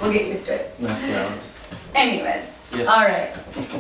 We'll get used to it. Nice flowers. Anyways, Yes. all right.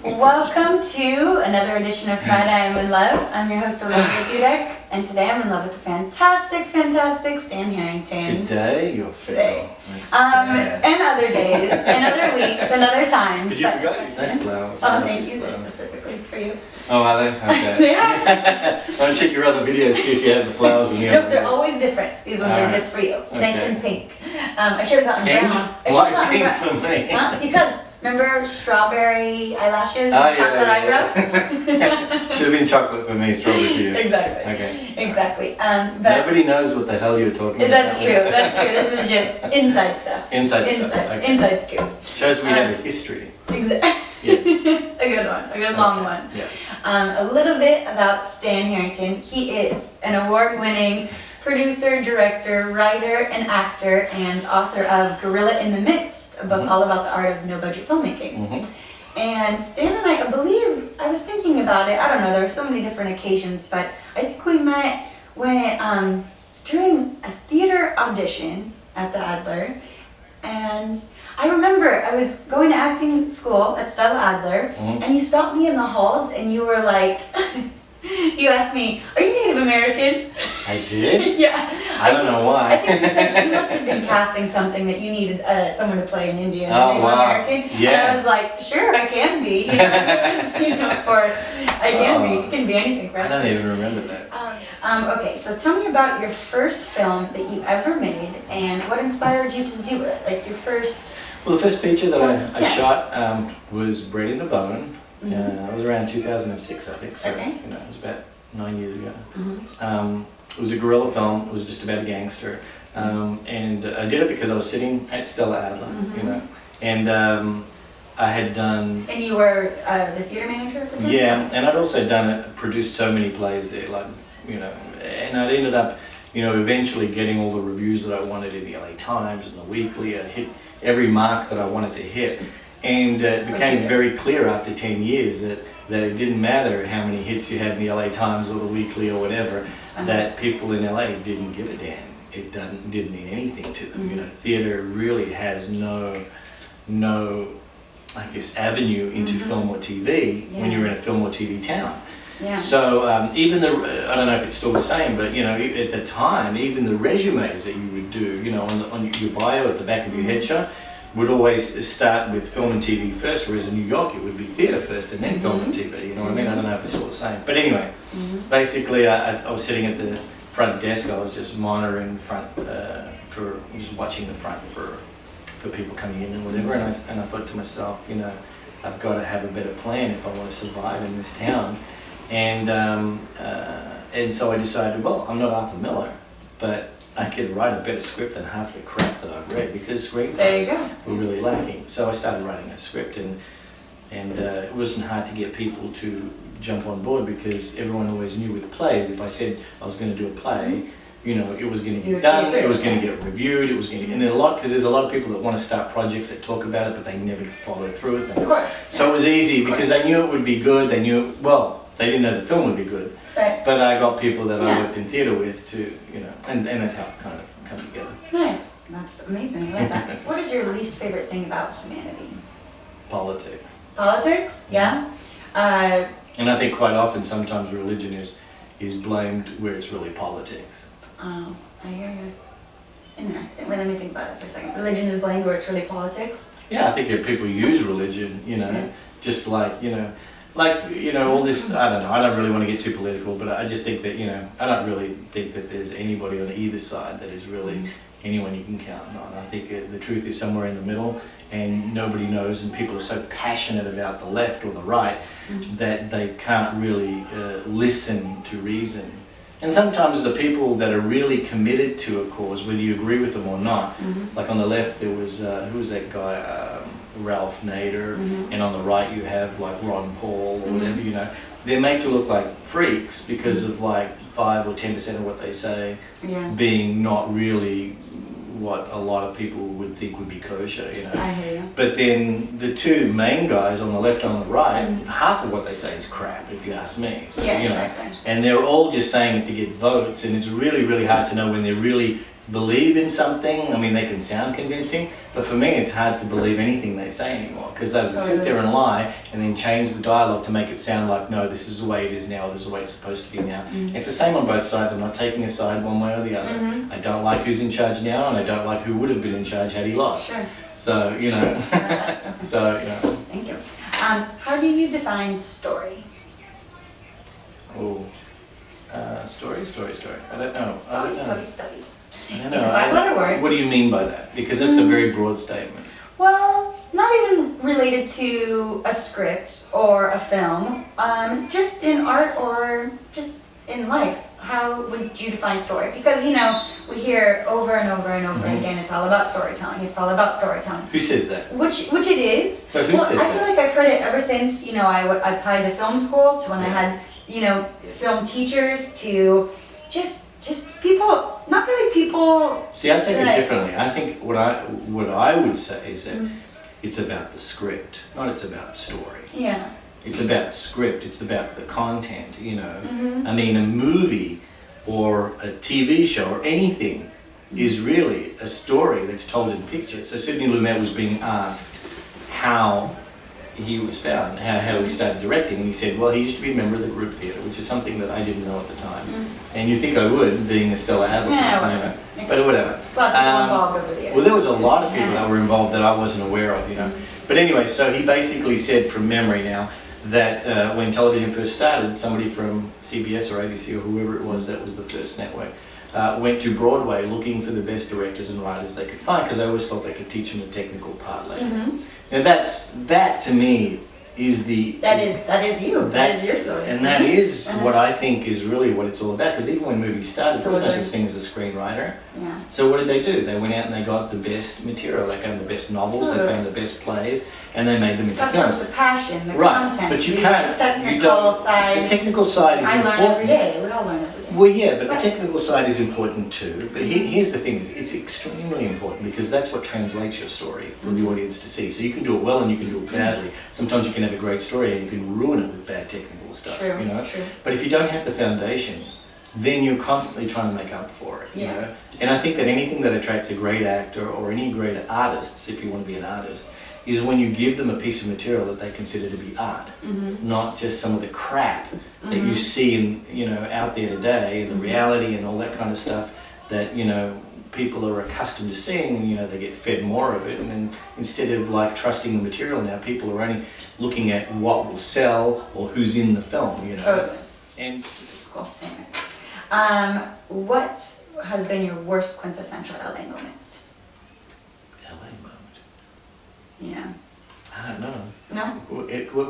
Welcome to another edition of Friday I'm in Love. I'm your host Olivia Dudek, and today I'm in love with the fantastic Stan Harrington. Today, you're Today. That's sad. And other days, and other weeks, and other times. Did you forget? Nice flowers. Oh, thank you. They're specifically for you. Oh, are they? Okay. They are. I'll check your other videos, see if you have the flowers in the Nope, other they're video. always different. These ones are Alright. just for you. Nice Okay. and pink. I should have gotten Pink? brown. I should Why have gotten pink brown. for me? Because remember strawberry eyelashes and Oh, chocolate eyebrows? Should have been chocolate for me, strawberry for you. Exactly. Okay. Exactly. But Nobody knows what the hell you're talking about. that's true. That's true. This is just inside stuff. Inside stuff. Okay. Inside scoop. Shows we have a history. Exactly. Yes. A good one. A good long Okay. one. Yeah. A little bit about Stan Harrington. He is an award-winning producer, director, writer, and actor, and author of Gorilla in the Midst, a book all about the art of no-budget filmmaking. Mm-hmm. And Stan and I believe, I was thinking about it, I don't know, there were so many different occasions, but I think we met when, during a theater audition at the Adler, and I remember I was going to acting school at Stella Adler, and you stopped me in the halls and you were like, you asked me, are you Native American? I did? Yeah. I don't know why. I think because you must have been casting something that you needed someone to play an Indian or Oh, Native wow. American. Yeah. And I was like, sure, I can be. You know, I can be. It can be anything for I us. don't even remember that. Okay, so tell me about your first film that you ever made and what inspired you to do it. Like your first. Well, the first feature that I Yeah. shot was Bread in the Bone. It was around 2006, I think. So, Okay. you know, it was about 9 years ago. Mm-hmm. It was a guerrilla film. It was just about a gangster, and I did it because I was sitting at Stella Adler, you know, and I had done. And you were the theater manager at the time? Yeah, and I'd also produced so many plays there, like, you know, and I'd ended up, you know, eventually getting all the reviews that I wanted in the LA Times and the Weekly. I'd hit every mark that I wanted to hit, and it became very clear after 10 years that it didn't matter how many hits you had in the LA Times or the Weekly or whatever, that people in LA didn't give a damn. It didn't mean anything to them. You know, theater really has no, I guess, avenue into film or TV when you're in a film or TV town. Yeah. So even I don't know if it's still the same, but you know, at the time, even the resumes that you would do, you know, on your bio at the back of your headshot, would always start with film and TV first, whereas in New York it would be theatre first and then film and TV, you know what I mean? I don't know if it's all the same. But anyway, basically I was sitting at the front desk, I was just monitoring the front, just watching the front for people coming in and whatever, and I thought to myself, you know, I've got to have a better plan if I want to survive in this town. And so I decided, well, I'm not Arthur Miller, but I could write a better script than half the crap that I've read, because screenplays were really lacking. So I started writing a script, and it wasn't hard to get people to jump on board, because everyone always knew with plays, if I said I was going to do a play, you know, it was going to get done, it was going to get reviewed, it was going to, and because there's a lot of people that want to start projects that talk about it, but they never follow through with them. Of course. So it was easy because they knew it would be good. They knew, well, they didn't know the film would be good. Right. But I got people that I worked in theatre with to, you know, and that's how it kind of come together. Nice. That's amazing. I like that. What is your least favorite thing about humanity? Politics. Politics? Yeah. And I think quite often, sometimes religion is blamed where it's really politics. Oh, I hear you. Interesting. Wait, let me think about it for a second. Religion is blamed where it's really politics? Yeah, I think if people use religion, you know, just like, you know, all this, I don't know, I don't really want to get too political, but I just think that, you know, I don't really think that there's anybody on either side that is really anyone you can count on. I think the truth is somewhere in the middle, and nobody knows, and people are so passionate about the left or the right that they can't really listen to reason. And sometimes the people that are really committed to a cause, whether you agree with them or not, like on the left there was, who was that guy, Ralph Nader, and on the right you have like Ron Paul or whatever, you know. They're made to look like freaks because of like 5 or 10% of what they say being not really what a lot of people would think would be kosher, you know. I hear you. But then the two main guys on the left and on the right, half of what they say is crap, if you ask me. So, Yeah, you know, exactly. and they're all just saying it to get votes, and it's really, really hard to know when they're really believe in something. I mean, they can sound convincing, but for me, it's hard to believe anything they say anymore, because they would sit there and lie and then change the dialogue to make it sound like, no, this is the way it is now, this is the way it's supposed to be now. It's the same on both sides. I'm not taking a side one way or the other. I don't like who's in charge now, and I don't like who would have been in charge had he lost. Sure. So, you know, so, you know. Thank you. How do you define story? Oh, story. I don't know. Study. I don't It's a know. 5-letter word. What do you mean by that? Because it's a very broad statement. Well, not even related to a script or a film, just in art or just in life. How would you define story? Because, you know, we hear over and over and over again, it's all about storytelling. It's all about storytelling. Who says that? Which it is. But who says I feel that? like I've heard it ever since, you know, I applied to film school, to when I had, you know, film teachers, to just people, not really people. See, I take it like- differently. I think what I would say is that it's about the script, not it's about story. Yeah. It's about script. It's about the content. You know, I mean, a movie or a TV show or anything is really a story that's told in pictures. So Sidney Lumet was being asked how he was found, how he started directing, and he said, well, he used to be a member of the group theatre, which is something that I didn't know at the time. And you think I would, being a Stella Adler, Yeah, but whatever. It's a lot of people involved over the years. Well, there was a lot of people that were involved that I wasn't aware of, you know. But anyway, so he basically said from memory now that when television first started, somebody from CBS or ABC or whoever it was that was the first network went to Broadway looking for the best directors and writers they could find, because they always felt they could teach them the technical part later. Now that to me is the... That is you. That is your story. And that is what I think is really what it's all about, because even when movies started, there was no Totally. such thing as a screenwriter. Yeah. So what did they do? They went out and they got the best material. They found the best novels, they found the best plays, and they made them into That's films. sort of the passion, the Right, content, but you the can't. technical You don't, side. the technical side is I important. learn every day. We all learn every day. Well, yeah, but the technical side is important too. But here's the thing: is it's extremely important, because that's what translates your story for the audience to see. So you can do it well and you can do it badly. Sometimes you can have a great story and you can ruin it with bad technical stuff. True, You know. true. But if you don't have the foundation, then you're constantly trying to make up for it. You Yeah. know. And I think that anything that attracts a great actor or any great artists, if you want to be an artist, is when you give them a piece of material that they consider to be art, not just some of the crap that you see in, you know, out there today, and the reality and all that kind of stuff that, you know, people are accustomed to seeing, and, you know, they get fed more of it, and then instead of like trusting the material now, people are only looking at what will sell or who's in the film, you know. Totally. And It's cool. Anyways. What has been your worst quintessential LA moment? LA moment. Yeah. I don't know. No?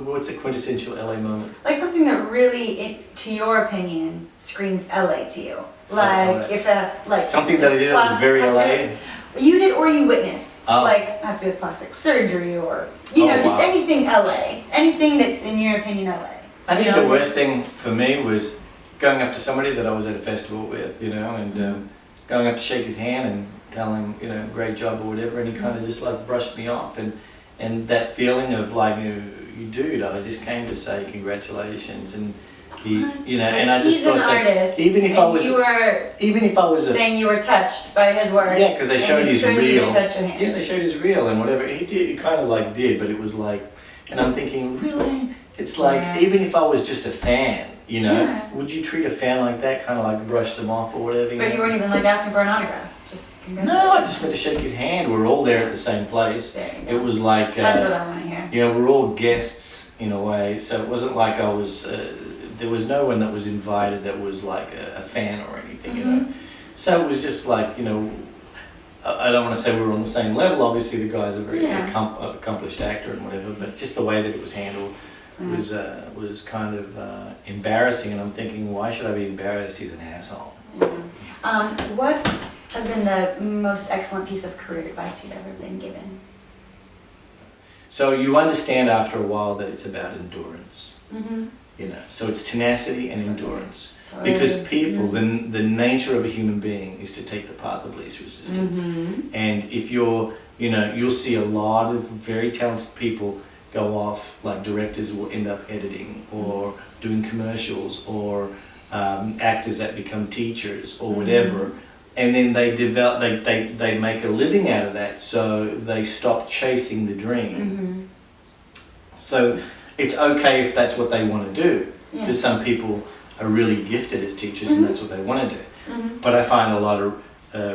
What's a quintessential LA moment? Like something that really, to your opinion, screams LA to you. So, Like if that's like something that I did that was very has to LA? do- You did or you witnessed. Oh. Like has to do with plastic surgery or you know, Oh, just wow. anything LA. Anything that's in your opinion LA. I think You know? the worst thing for me was going up to somebody that I was at a festival with, you know, and going up to shake his hand and tell him, you know, great job or whatever, and he kind of just like brushed me off, and that feeling of like, you dude, I just came to say congratulations, and he, you know, and I just He's thought an that artist. even if and I was, you were even if I was a saying you were touched by his work. yeah, because they and showed he his couldn't even reel. touch your hand. Yeah, they showed his reel and whatever. He did, he kind of like did, but it was like, and I'm thinking, really? It's like, Yeah. even if I was just a fan, you know, Yeah. would you treat a fan like that, kind of like brush them off or whatever? But you weren't even like asking for an autograph. Just No, I just went to shake his hand. We're all there at the same place. There you go. It was like, That's what I want to hear. you know, we're all guests in a way, so it wasn't like I was, there was no one that was invited that was like a fan or anything, you know. So it was just like, you know, I don't want to say we were on the same level. Obviously, the guy's a very Yeah. accomplished actor and whatever, but just the way that it was handled was kind of embarrassing. And I'm thinking, why should I be embarrassed? He's an asshole. What has been the most excellent piece of career advice you've ever been given? So you understand after a while that it's about endurance. Mm-hmm. You know, so it's tenacity and endurance. Because people, the nature of a human being is to take the path of least resistance. And if you're, you know, you'll see a lot of very talented people go off, like directors will end up editing or doing commercials, or actors that become teachers or whatever. and then they develop, they make a living out of that, so they stop chasing the dream. Mm-hmm. So it's okay if that's what they want to do, Yeah. because some people are really gifted as teachers Mhm. and that's what they want to do. Mm-hmm. But I find a lot of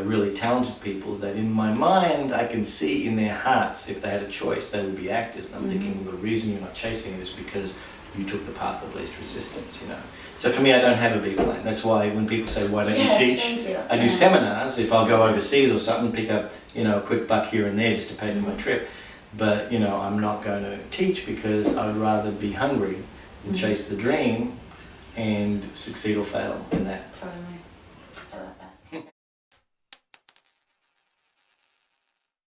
really talented people that in my mind I can see in their hearts, if they had a choice, they would be actors. And I'm thinking, well, the reason you're not chasing it is because you took the path of least resistance, you know. So for me, I don't have a B plan. That's why when people say, why don't Yes, you teach? thank you. I do Yeah. seminars. If I'll go overseas or something, pick up, you know, a quick buck here and there just to pay for my trip. But, you know, I'm not going to teach because I'd rather be hungry and chase the dream and succeed or fail in that. Totally.